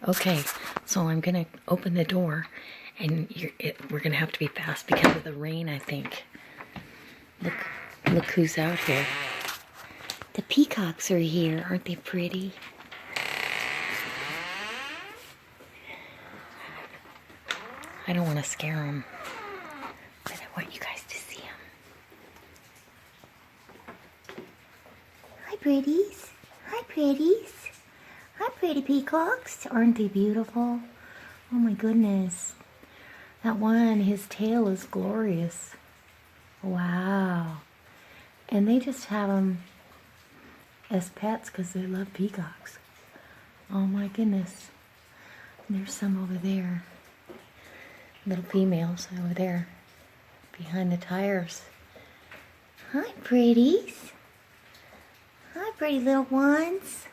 Okay, so I'm gonna open the door, and we're gonna have to be fast because of the rain, I think. Look who's out here. The peacocks are here. Aren't they pretty? I don't want to scare them, but I want you guys to see them. Hi, pretties. Hi, pretties. Hi, pretty peacocks. Aren't they beautiful? Oh my goodness. That one, his tail is glorious. Wow. And they just have them as pets because they love peacocks. Oh my goodness. And there's some over there. Little females over there behind the tires. Hi, pretties. Hi, pretty little ones.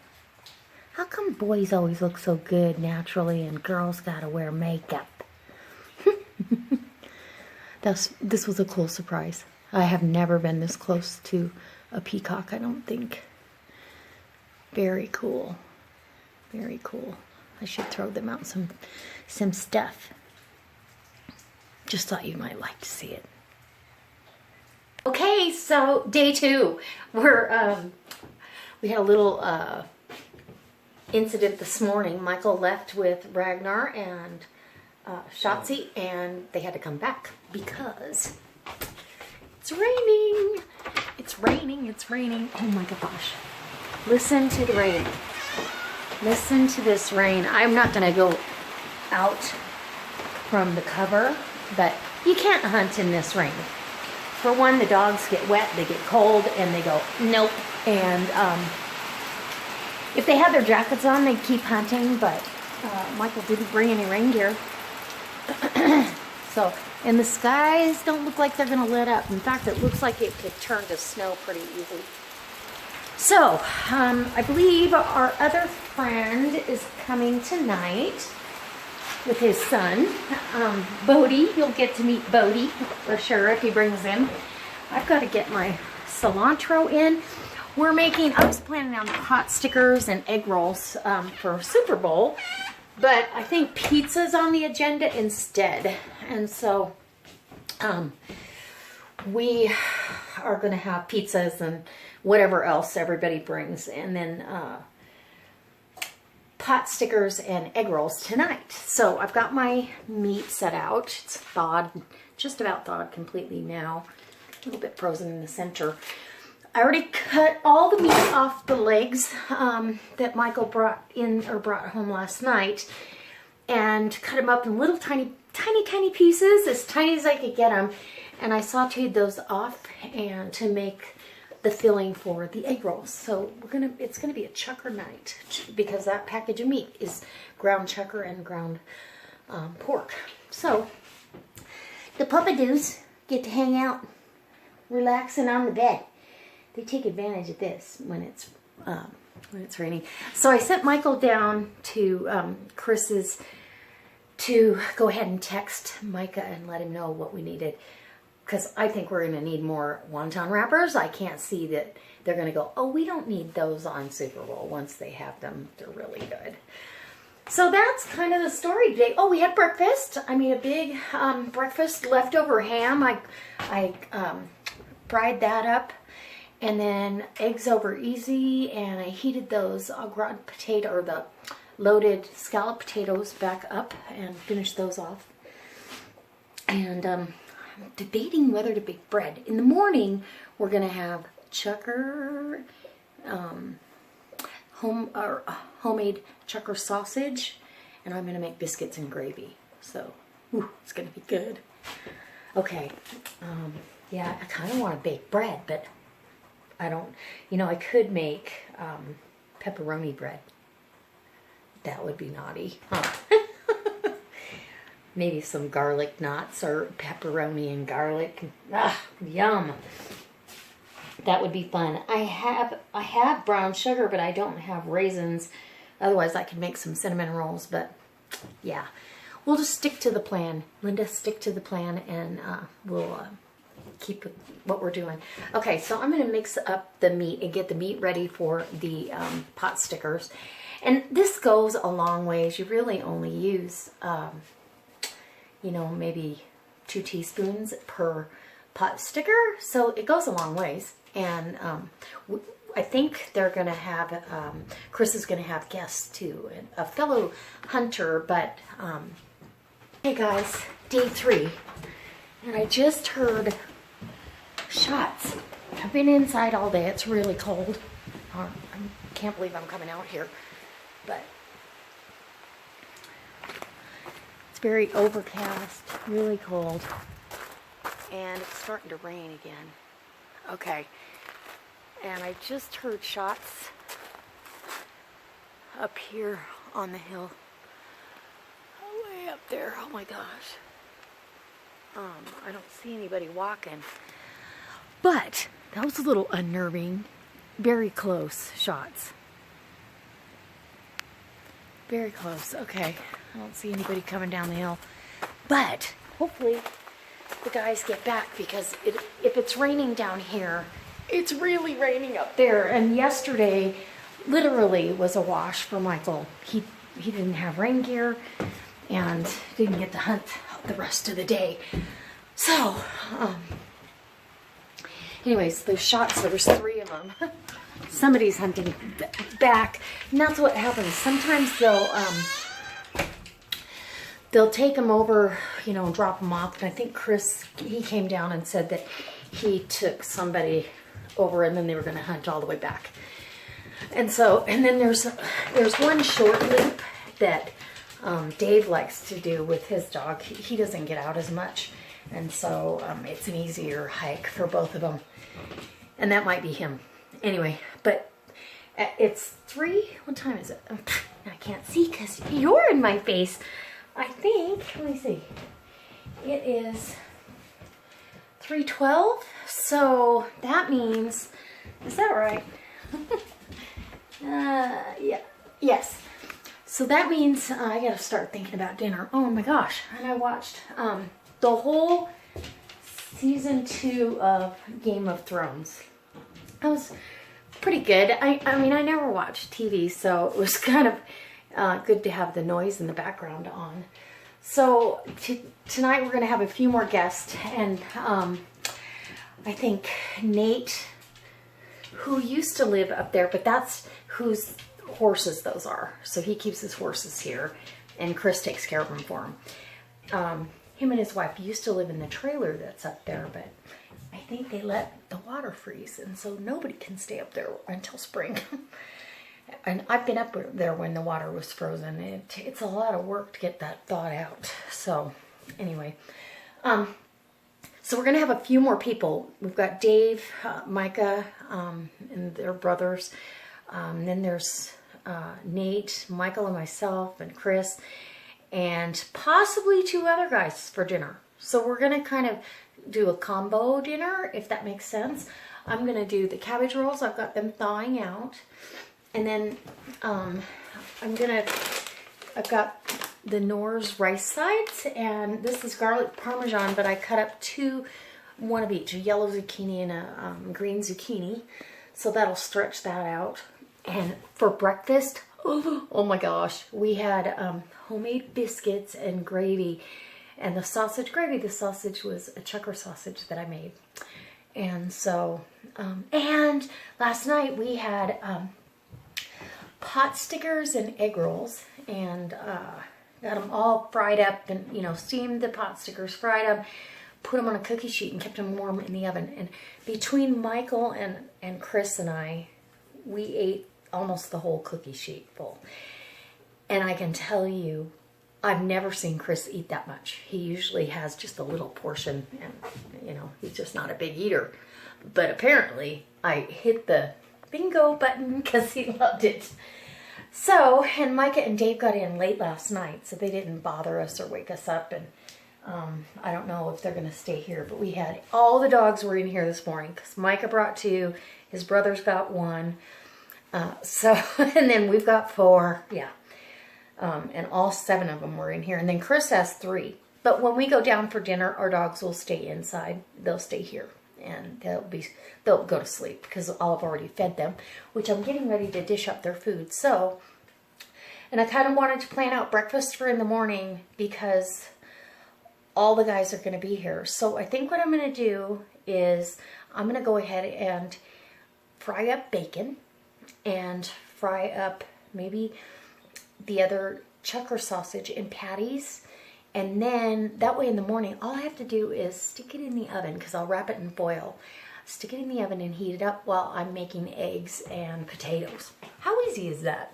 How come boys always look so good naturally and girls gotta wear makeup? This was a cool surprise. I have never been this close to a peacock, I don't think. Very cool. Very cool. I should throw them out some stuff. Just thought you might like to see it. Okay, so day 2. We had a little incident this morning. Michael left with Ragnar and Shotzi, and they had to come back because it's raining. It's raining. It's raining. Oh my gosh. Listen to the rain. Listen to this rain. I'm not going to go out from the cover, but you can't hunt in this rain. For one, the dogs get wet, they get cold, and they go, nope. And if they had their jackets on, they'd keep hunting, but Michael didn't bring any rain gear. So, and the skies don't look like they're going to let up. In fact, it looks like it could turn to snow pretty easily. So, I believe our other friend is coming tonight with his son, Bodie. You'll get to meet Bodie for sure if he brings him. I've got to get my cilantro in. I was planning on hot stickers and egg rolls for Super Bowl, but I think pizza's on the agenda instead. And so we are going to have pizzas and whatever else everybody brings. And then pot stickers and egg rolls tonight. So I've got my meat set out. It's thawed, just about thawed completely now. A little bit frozen in the center. I already cut all the meat off the legs that Michael brought home last night, and cut them up in little tiny pieces, as tiny as I could get them. And I sauteed those off and to make the filling for the egg rolls. So it's gonna be a chucker night because that package of meat is ground chucker and ground pork. So the puppadoos get to hang out, relaxing on the bed. They take advantage of this when it's raining. So I sent Michael down to Chris's to go ahead and text Micah and let him know what we needed, because I think we're going to need more wonton wrappers. I can't see that they're going to go, oh, we don't need those on Super Bowl. Once they have them, they're really good. So that's kind of the story today. Oh, we had breakfast. I made a big breakfast, leftover ham. I fried that up. And then eggs over easy, and I heated those au gratin potato, or the loaded scallop potatoes, back up and finished those off. And I'm debating whether to bake bread. In the morning, we're going to have chucker, homemade chucker sausage, and I'm going to make biscuits and gravy. So, it's going to be good. Okay, yeah, I kind of want to bake bread, but I don't, I could make pepperoni bread. That would be naughty, huh? Maybe some garlic knots or pepperoni and garlic. Ah, yum. That would be fun. I have brown sugar, but I don't have raisins. Otherwise, I could make some cinnamon rolls, but yeah. We'll just stick to the plan. Linda, stick to the plan, and we'll keep what we're doing. Okay, so I'm going to mix up the meat and get the meat ready for the pot stickers. And this goes a long ways. You really only use, you know, maybe 2 teaspoons per pot sticker. So it goes a long ways. And I think they're going to have, Chris is going to have guests too, a fellow hunter. But, hey guys, day 3. And I just heard shots. I've been inside all day. It's really cold. I can't believe I'm coming out here. But it's very overcast, really cold. And it's starting to rain again. Okay. And I just heard shots up here on the hill. Way up there. Oh my gosh. I don't see anybody walking. But that was a little unnerving. Very close shots. Very close. Okay. I don't see anybody coming down the hill. But hopefully the guys get back, because if it's raining down here, it's really raining up there. And yesterday literally was a wash for Michael. He didn't have rain gear and didn't get to hunt the rest of the day. So, anyways, those shots, there was 3 of them. Somebody's hunting back, and that's what happens. Sometimes they'll take them over, you know, and drop them off. And I think Chris, he came down and said that he took somebody over, and then they were going to hunt all the way back. And so, and then there's one short loop that Dave likes to do with his dog. He doesn't get out as much, and so it's an easier hike for both of them. And that might be him. Anyway, but it's 3. What time is it? I can't see because you're in my face. I think, let me see. It is 3:12. So that means, is that right? Yeah. Yes. So that means I gotta start thinking about dinner. Oh my gosh. And I watched the whole season 2 of Game of Thrones. That was pretty good. I mean, I never watched TV, so it was kind of good to have the noise in the background on. So tonight we're going to have a few more guests, and I think Nate, who used to live up there, but that's whose horses those are. So he keeps his horses here, and Chris takes care of them for him. Him and his wife used to live in the trailer that's up there, but I think they let the water freeze, and so nobody can stay up there until spring. And I've been up there when the water was frozen. It's a lot of work to get that thawed out. So anyway, so we're going to have a few more people. We've got Dave, Micah, and their brothers. Then there's Nate, Michael, and myself, and Chris, and possibly 2 other guys for dinner. So we're going to kind of do a combo dinner, if that makes sense. I'm going to do the cabbage rolls. I've got them thawing out. And then I've got the Knorr's rice sides, and this is garlic parmesan, but I cut up 2, 1 of each, a yellow zucchini and a green zucchini. So that'll stretch that out. And for breakfast, oh my gosh, we had homemade biscuits and gravy. And the sausage gravy, the sausage was a checker sausage that I made. And so, and last night we had pot stickers and egg rolls, and got them all fried up, and, you know, steamed the pot stickers, fried them, put them on a cookie sheet, and kept them warm in the oven. And between Michael and Chris and I, we ate almost the whole cookie sheet full. And I can tell you, I've never seen Chris eat that much. He usually has just a little portion, and, you know, he's just not a big eater. But apparently I hit the bingo button because he loved it. So, and Micah and Dave got in late last night, so they didn't bother us or wake us up. And I don't know if they're going to stay here, but we had, all the dogs were in here this morning because Micah brought 2, his brother's got 1. So, and then we've got 4, yeah. And all 7 of them were in here. And then Chris has 3. But when we go down for dinner, our dogs will stay inside. They'll stay here. And they'll go to sleep because I've already fed them, which I'm getting ready to dish up their food. So And I kind of wanted to plan out breakfast for in the morning because all the guys are going to be here. So I think what I'm going to do is I'm going to go ahead and fry up bacon and fry up maybe the other chucker sausage in patties. And then that way in the morning, all I have to do is stick it in the oven because I'll wrap it in foil. Stick it in the oven and heat it up while I'm making eggs and potatoes. How easy is that?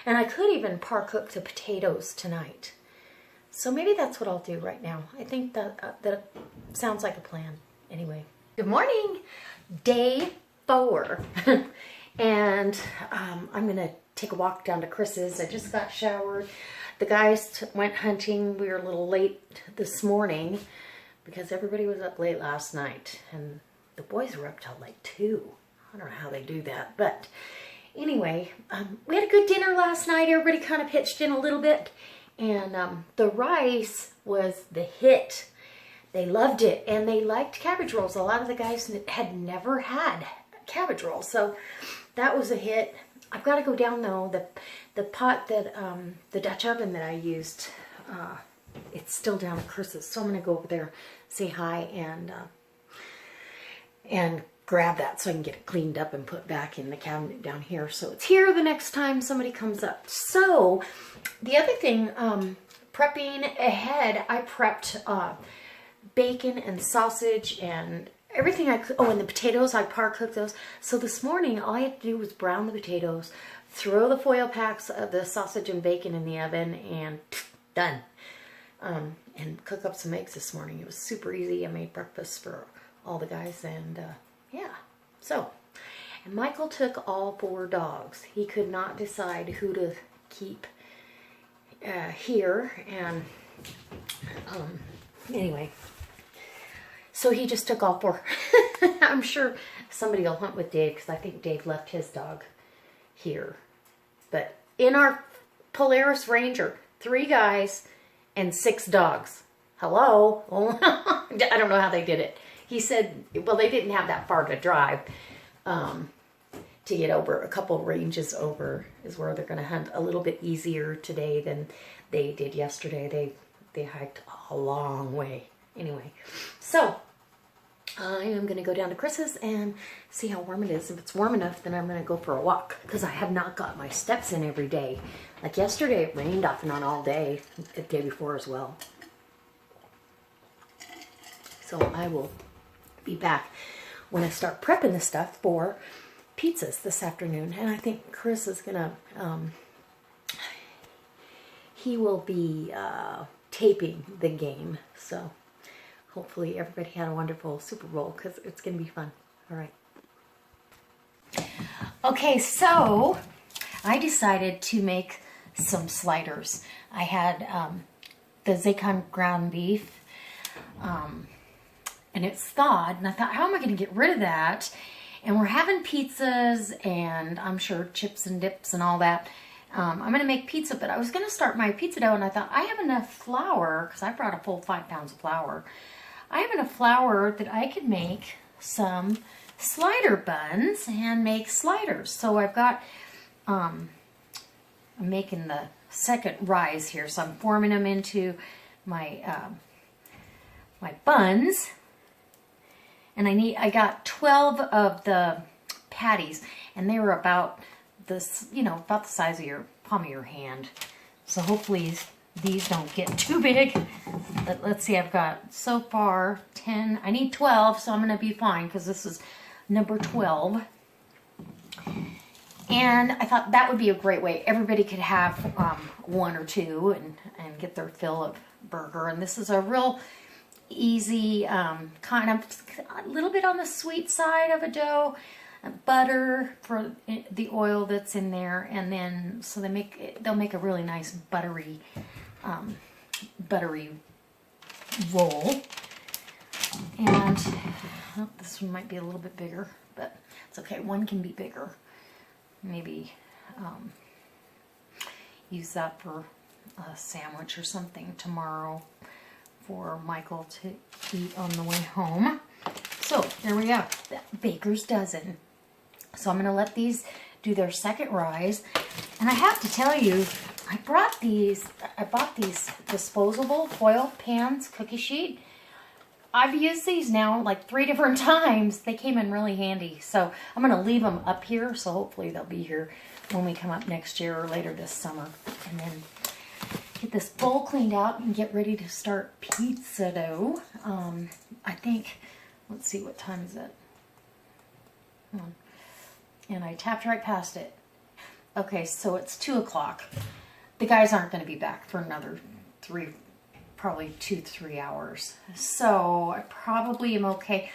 And I could even par cook the potatoes tonight. So maybe that's what I'll do right now. I think that sounds like a plan. Anyway, good morning. Day 4. And I'm going to take a walk down to Chris's. I just got showered. The guys went hunting. We were a little late this morning because everybody was up late last night. And the boys were up till like 2. I don't know how they do that. But anyway, we had a good dinner last night. Everybody kind of pitched in a little bit. And the rice was the hit. They loved it. And they liked cabbage rolls. A lot of the guys had never had cabbage rolls. So that was a hit. I've got to go down though. The pot that, the Dutch oven that I used, it's still down at Chris's. So I'm going to go over there, say hi, and grab that so I can get it cleaned up and put back in the cabinet down here. So it's here the next time somebody comes up. So the other thing, prepping ahead, I prepped bacon and sausage and everything I could. Oh, and the potatoes, I par cooked those. So this morning, all I had to do was brown the potatoes, throw the foil packs of the sausage and bacon in the oven, and done. And cook up some eggs this morning. It was super easy. I made breakfast for all the guys, and yeah. So, and Michael took all 4 dogs. He could not decide who to keep here, and anyway. So he just took all 4. I'm sure somebody will hunt with Dave because I think Dave left his dog here. But in our Polaris Ranger, 3 guys and 6 dogs. Hello? I don't know how they did it. He said, well, they didn't have that far to drive to get over. A couple ranges over is where they're going to hunt a little bit easier today than they did yesterday. They hiked a long way. Anyway, so I am going to go down to Chris's and see how warm it is. If it's warm enough, then I'm going to go for a walk because I have not got my steps in every day. Like yesterday, it rained off and on all day, the day before as well. So I will be back when I start prepping the stuff for pizzas this afternoon. And I think Chris is going to, he will be taping the game. So hopefully everybody had a wonderful Super Bowl because it's going to be fun. All right. Okay, so I decided to make some sliders. I had the Zaycon ground beef, and it's thawed, and I thought, how am I going to get rid of that? And we're having pizzas, and I'm sure chips and dips and all that. I'm going to make pizza, but I was going to start my pizza dough, and I thought, I have enough flour, because I brought a full 5 pounds of flour. I have enough flour that I could make some slider buns and make sliders. So I've got, I'm making the second rise here. So I'm forming them into my, my buns. And I got 12 of the patties, and they were about this, you know, about the size of your palm of your hand. So hopefully these don't get too big. But let's see, I've got so far 10. I need 12, so I'm going to be fine because this is number 12. And I thought that would be a great way. Everybody could have 1 or 2 and get their fill of burger. And this is a real easy, kind of a little bit on the sweet side of a dough. Butter for the oil that's in there, and then so they'll make a really nice buttery roll. And oh, this one might be a little bit bigger, but it's okay. One can be bigger. Maybe use that for a sandwich or something tomorrow for Michael to eat on the way home. So there we go, that baker's dozen. So I'm going to let these do their second rise. And I have to tell you, I bought these disposable foil pans, cookie sheet. I've used these now like 3 different times. They came in really handy. So I'm going to leave them up here. So hopefully they'll be here when we come up next year or later this summer. And then get this bowl cleaned out and get ready to start pizza dough. I think, let's see, what time is it? Hold on. And I tapped right past it. Okay, so it's 2 o'clock. The guys aren't going to be back for another probably 2-3 hours. So I probably am okay.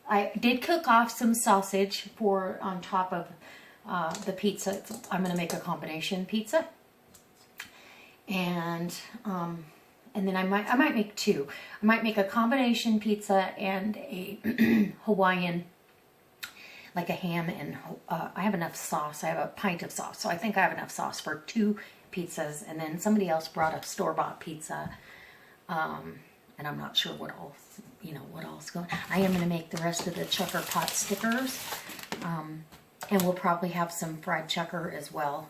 I did cook off some sausage for on top of the pizza. I'm going to make a combination pizza. And then I might make 2. I might make a combination pizza and a Hawaiian, like a ham, and I have enough sauce. I have a pint of sauce, so I think I have enough sauce for 2 pizzas. And then somebody else brought a store-bought pizza, and I'm not sure what else, what else going. I am going to make the rest of the checker pot stickers, and we'll probably have some fried checker as well,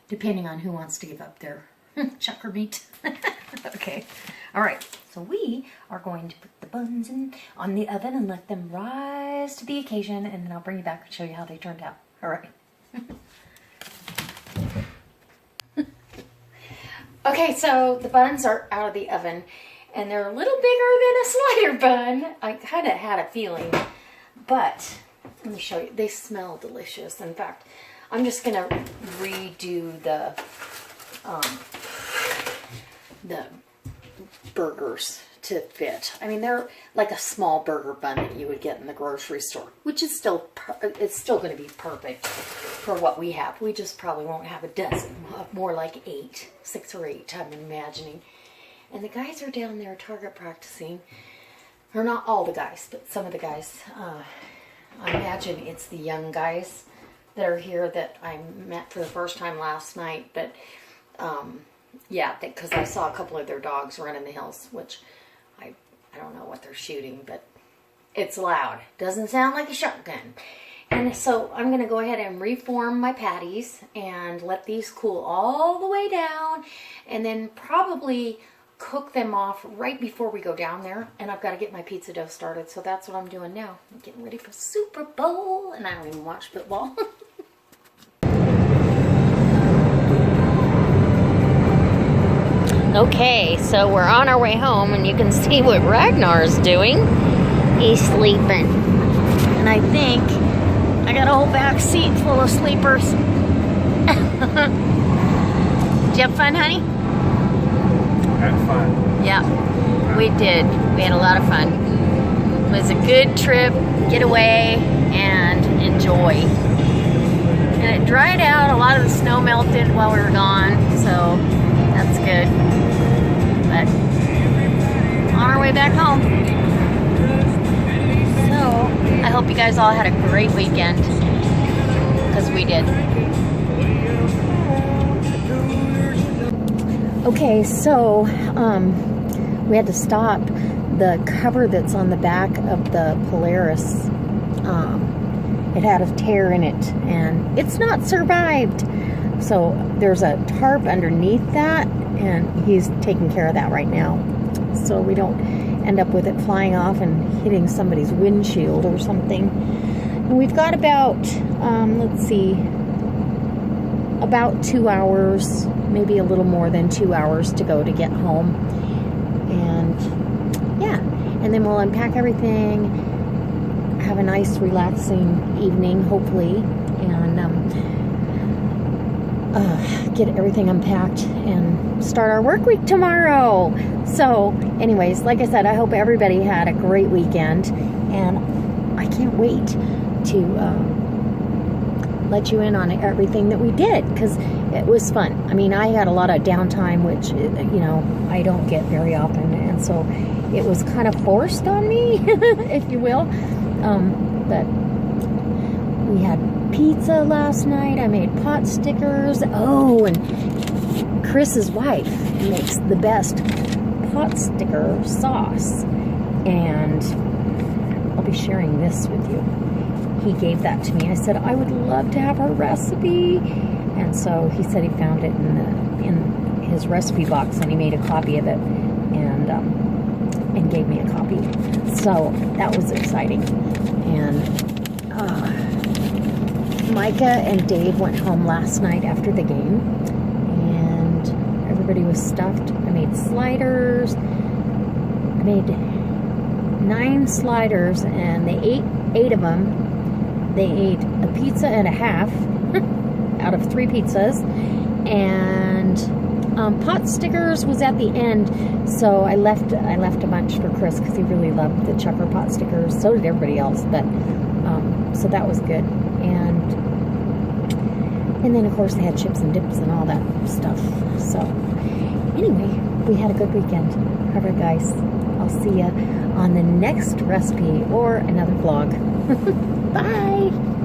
depending on who wants to give up their checker meat. Okay. All right. So we are going to put the buns on the oven and let them rise to the occasion, and then I'll bring you back and show you how they turned out. All right. Okay, so the buns are out of the oven, and they're a little bigger than a slider bun. I kind of had a feeling, but let me show you. They smell delicious. In fact, I'm just going to redo the burgers to fit. I mean, they're like a small burger bun that you would get in the grocery store, which is still, it's still going to be perfect for what we have. We just probably won't have a dozen, more like 6 or 8, I'm imagining. And the guys are down there target practicing, or not all the guys, but some of the guys. I imagine it's the young guys that are here that I met for the first time last night, but yeah, because I saw a couple of their dogs running the hills, which I don't know what they're shooting, but it's loud. Doesn't sound like a shotgun. And so I'm going to go ahead and reform my patties and let these cool all the way down, and then probably cook them off right before we go down there. And I've got to get my pizza dough started, so that's what I'm doing now. I'm getting ready for Super Bowl, and I don't even watch football. Okay, so we're on our way home, and you can see what Ragnar's doing. He's sleeping. And I think I got a whole back seat full of sleepers. Did you have fun, honey? Had fun. Yeah, we did. We had a lot of fun. It was a good trip, get away, and enjoy. And it dried out. A lot of the snow melted while we were gone, so that's good. But on our way back home. So I hope you guys all had a great weekend, because we did. Okay, so we had to stop. The cover that's on the back of the Polaris, it had a tear in it, and it's not survived. So there's a tarp underneath that, and he's taking care of that right now, so we don't end up with it flying off and hitting somebody's windshield or something. And we've got about, let's see, about 2 hours, maybe a little more than 2 hours to go to get home. And yeah, and then we'll unpack everything, have a nice relaxing evening, hopefully, and get everything unpacked and start our work week tomorrow. So anyways, like I said, I hope everybody had a great weekend, and I can't wait to let you in on everything that we did, because it was fun. I mean, I had a lot of downtime, which, I don't get very often, and so it was kind of forced on me, if you will. But we had pizza last night. I made pot stickers. Oh, and Chris's wife makes the best pot sticker sauce, and I'll be sharing this with you he gave that to me. I said, I would love to have her recipe. And so he said he found it in his recipe box, and he made a copy of it and gave me a copy. So that was exciting. And Micah and Dave went home last night after the game, and everybody was stuffed. I made sliders. I made 9 sliders, and they ate 8 of them. They ate a pizza and a half out of 3 pizzas, and pot stickers was at the end, so I left a bunch for Chris because he really loved the chucker pot stickers. So did everybody else, but so that was good. And then of course they had chips and dips and all that stuff. So anyway, we had a good weekend. All right, guys, I'll see you on the next recipe or another vlog. Bye.